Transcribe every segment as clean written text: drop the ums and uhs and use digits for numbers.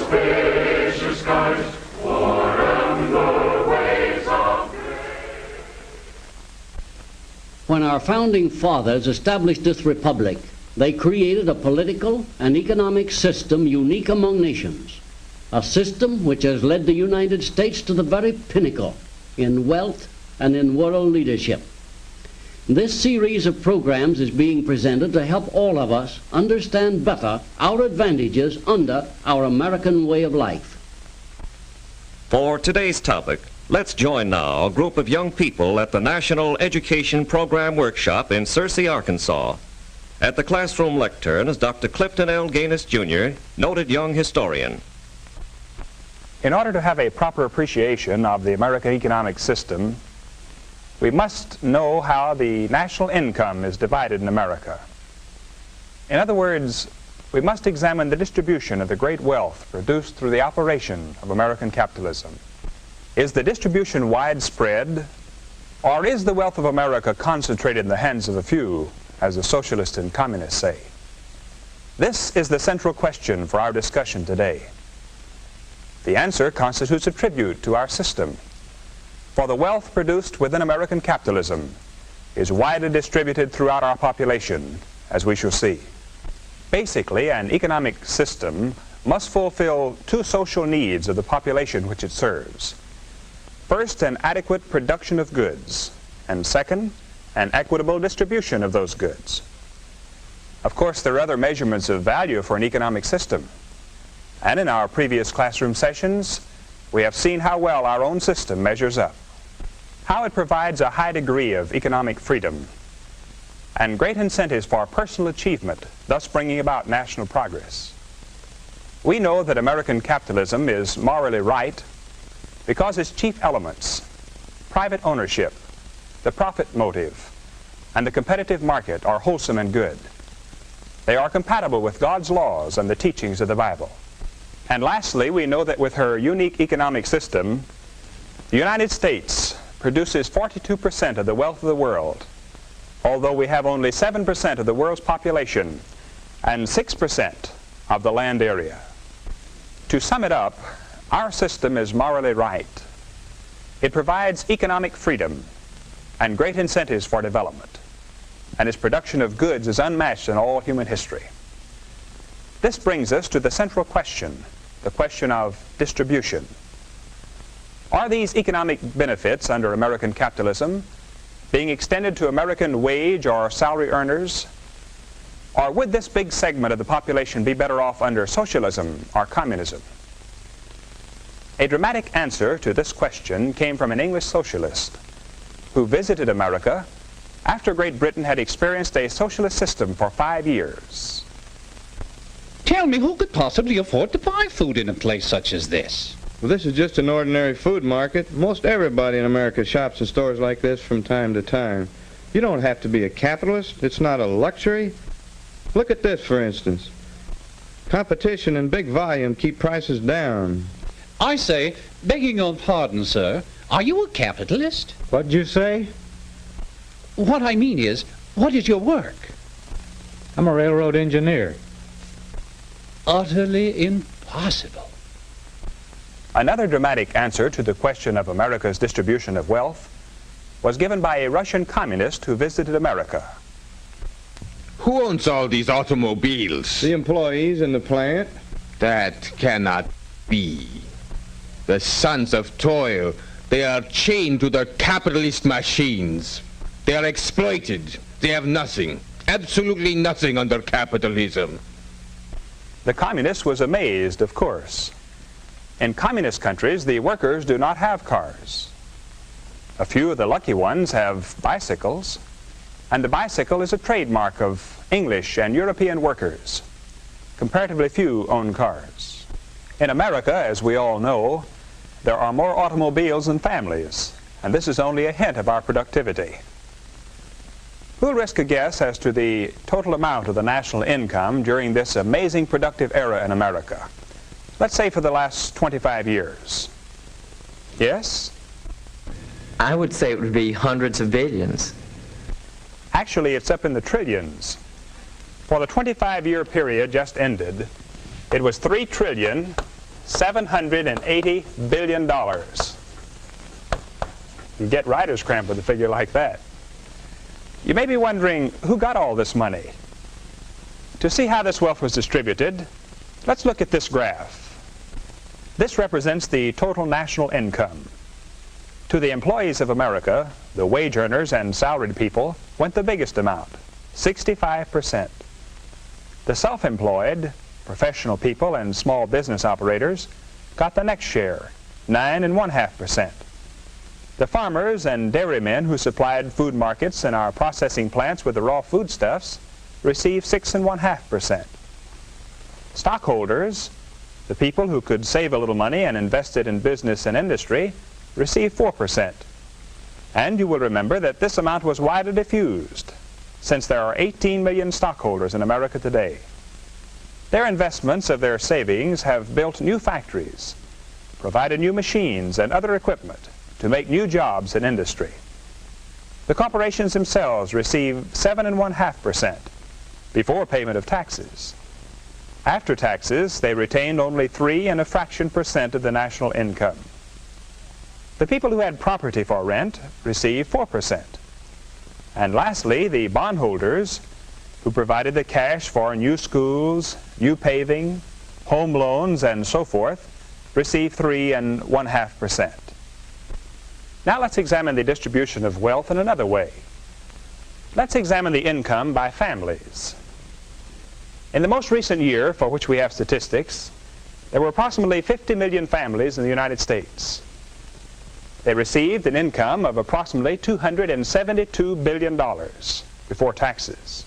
spacious skies, warm the waves of grace. When our founding fathers established this republic, they created a political and economic system unique among nations, a system which has led the United States to the very pinnacle in wealth and in world leadership. This series of programs is being presented to help all of us understand better our advantages under our American way of life. For today's topic, let's join now a group of young people at the National Education Program Workshop in Searcy, Arkansas. At the classroom lectern is Dr. Clifton L. Gaines, Jr., noted young historian. In order to have a proper appreciation of the American economic system, we must know how the national income is divided in America. In other words, we must examine the distribution of the great wealth produced through the operation of American capitalism. Is the distribution widespread, or is the wealth of America concentrated in the hands of a few, as the socialists and communists say? This is the central question for our discussion today. The answer constitutes a tribute to our system. For the wealth produced within American capitalism is widely distributed throughout our population, as we shall see. Basically, an economic system must fulfill two social needs of the population which it serves. First, an adequate production of goods, and second, an equitable distribution of those goods. Of course, there are other measurements of value for an economic system. And in our previous classroom sessions, we have seen how well our own system measures up, how it provides a high degree of economic freedom and great incentives for personal achievement, thus bringing about national progress. We know that American capitalism is morally right because its chief elements, private ownership, the profit motive, and the competitive market, are wholesome and good. They are compatible with God's laws and the teachings of the Bible. And lastly, we know that with her unique economic system, the United States produces 42% of the wealth of the world, although we have only 7% of the world's population and 6% of the land area. To sum it up, our system is morally right. It provides economic freedom and great incentives for development, and its production of goods is unmatched in all human history. This brings us to the central question, the question of distribution. Are these economic benefits under American capitalism being extended to American wage or salary earners? Or would this big segment of the population be better off under socialism or communism? A dramatic answer to this question came from an English socialist who visited America after Great Britain had experienced a socialist system for 5 years. Tell me, who could possibly afford to buy food in a place such as this? Well, this is just an ordinary food market. Most everybody in America shops in stores like this from time to time. You don't have to be a capitalist. It's not a luxury. Look at this, for instance. Competition and big volume keep prices down. I say, begging your pardon, sir, are you a capitalist? What'd you say? What I mean is, what is your work? I'm a railroad engineer. Utterly impossible. Another dramatic answer to the question of America's distribution of wealth was given by a Russian communist who visited America. Who owns all these automobiles? The employees in the plant. That cannot be. The sons of toil, they are chained to their capitalist machines. They are exploited. They have nothing, absolutely nothing under capitalism. The communist was amazed, of course. In communist countries, the workers do not have cars. A few of the lucky ones have bicycles, and the bicycle is a trademark of English and European workers. Comparatively few own cars. In America, as we all know, there are more automobiles than families, and this is only a hint of our productivity. Who'll risk a guess as to the total amount of the national income during this amazing productive era in America? Let's say for the last 25 years. Yes? I would say it would be hundreds of billions. Actually, it's up in the trillions. For the 25-year period just ended, it was $3,687,000,000,000 $780 billion. You get writer's cramp with a figure like that. You may be wondering, who got all this money? To see how this wealth was distributed, let's look at this graph. This represents the total national income. To the employees of America, the wage earners and salaried people, went the biggest amount, 65%. The self-employed, professional people and small business operators got the next share, 9.5%. The farmers and dairymen who supplied food markets and our processing plants with the raw foodstuffs received 6.5%. Stockholders, the people who could save a little money and invest it in business and industry, received 4%. And you will remember that this amount was widely diffused, since there are 18 million stockholders in America today. Their investments of their savings have built new factories, provided new machines and other equipment to make new jobs in industry. The corporations themselves receive 7.5% before payment of taxes. After taxes, they retained only 3.1% of the national income. The people who had property for rent received 4%. And lastly, the bondholders, who provided the cash for new schools, new paving, home loans, and so forth, received 3.5%. Now let's examine the distribution of wealth in another way. Let's examine the income by families. In the most recent year for which we have statistics, there were approximately 50 million families in the United States. They received an income of approximately $272 billion before taxes.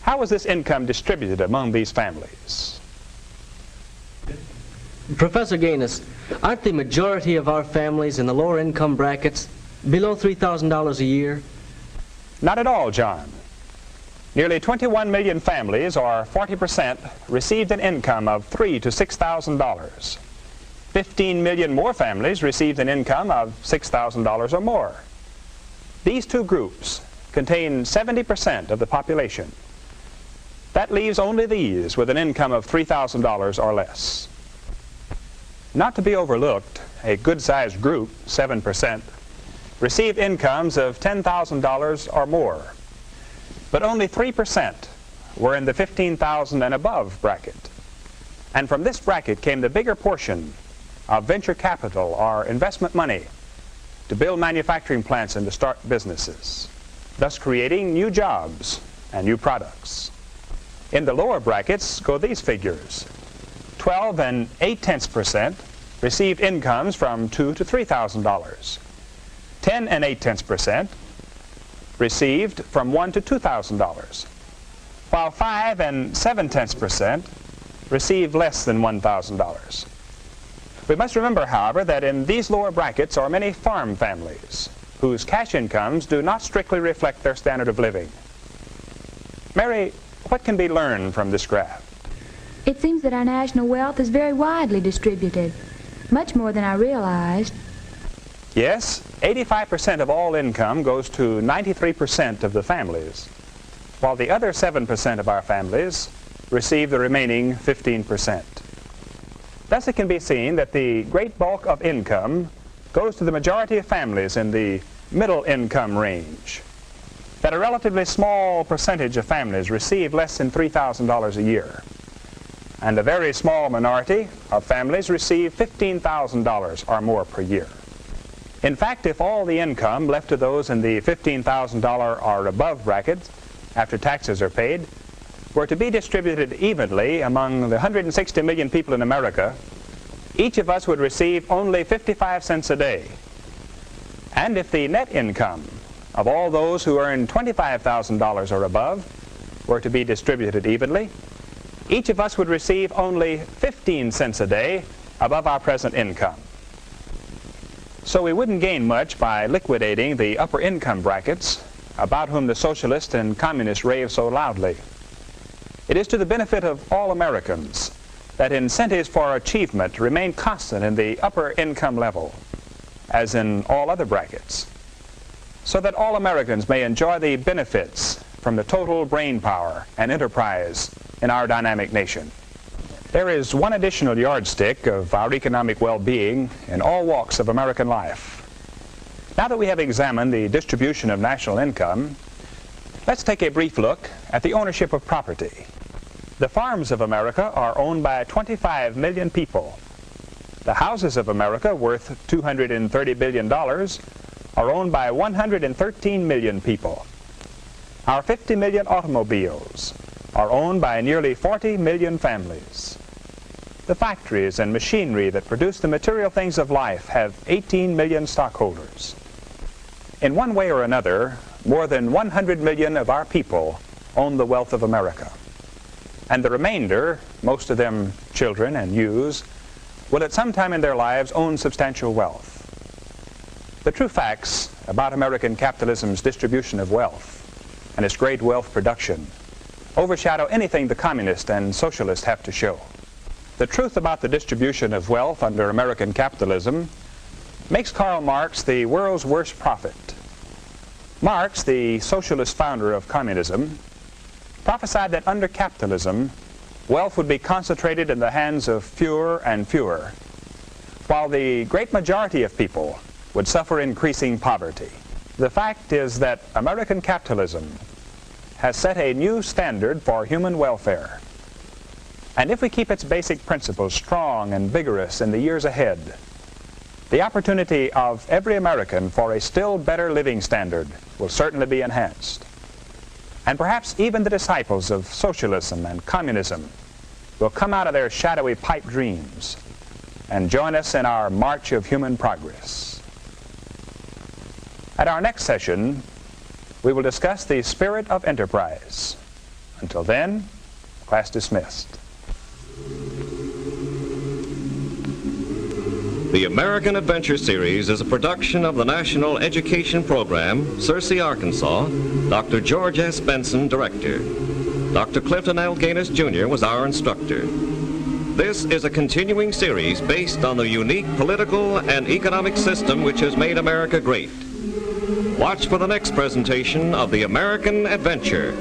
How was this income distributed among these families? Professor Gaines, aren't the majority of our families in the lower income brackets below $3,000 a year? Not at all, John. Nearly 21 million families, or 40%, received an income of $3,000 to $6,000. 15 million more families received an income of $6,000 or more. These two groups contain 70% of the population. That leaves only these with an income of $3,000 or less. Not to be overlooked, a good-sized group, 7%, received incomes of $10,000 or more. But only 3% were in the $15,000 and above bracket. And from this bracket came the bigger portion of venture capital or investment money to build manufacturing plants and to start businesses, thus creating new jobs and new products. In the lower brackets go these figures. 12.8% received incomes from $2,000 to $3,000. 10.8% received from $1,000 to $2,000, while 5.7% received less than $1,000. We must remember, however, that in these lower brackets are many farm families whose cash incomes do not strictly reflect their standard of living. Mary, what can be learned from this graph? It seems that our national wealth is very widely distributed, much more than I realized. Yes, 85% of all income goes to 93% of the families, while the other 7% of our families receive the remaining 15%. Thus it can be seen that the great bulk of income goes to the majority of families in the middle income range, that a relatively small percentage of families receive less than $3,000 a year, and a very small minority of families receive $15,000 or more per year. In fact, if all the income left to those in the $15,000 or above bracket after taxes are paid were to be distributed evenly among the 160 million people in America, each of us would receive only 55 cents a day. And if the net income of all those who earn $25,000 or above were to be distributed evenly, each of us would receive only 15 cents a day above our present income. So we wouldn't gain much by liquidating the upper income brackets about whom the socialists and communists rave so loudly. It is to the benefit of all Americans that incentives for achievement remain constant in the upper income level, as in all other brackets, so that all Americans may enjoy the benefits from the total brain power and enterprise in our dynamic nation. There is one additional yardstick of our economic well-being in all walks of American life. Now that we have examined the distribution of national income, let's take a brief look at the ownership of property. The farms of America are owned by 25 million people. The houses of America, worth $230 billion, are owned by 113 million people. Our 50 million automobiles are owned by nearly 40 million families. The factories and machinery that produce the material things of life have 18 million stockholders. In one way or another, more than 100 million of our people own the wealth of America. And the remainder, most of them children and youths, will at some time in their lives own substantial wealth. The true facts about American capitalism's distribution of wealth and its great wealth production overshadow anything the communists and socialists have to show. The truth about the distribution of wealth under American capitalism makes Karl Marx the world's worst prophet. Marx, the socialist founder of communism, prophesied that under capitalism, wealth would be concentrated in the hands of fewer and fewer, while the great majority of people would suffer increasing poverty. The fact is that American capitalism has set a new standard for human welfare. And if we keep its basic principles strong and vigorous in the years ahead, the opportunity of every American for a still better living standard will certainly be enhanced. And perhaps even the disciples of socialism and communism will come out of their shadowy pipe dreams and join us in our march of human progress. At our next session, we will discuss the spirit of enterprise. Until then, class dismissed. The American Adventure Series is a production of the National Education Program, Searcy, Arkansas. Dr. George S. Benson, director. Dr. Clifton L. Gaines, Jr. was our instructor. This is a continuing series based on the unique political and economic system which has made America great. Watch for the next presentation of The American Adventure.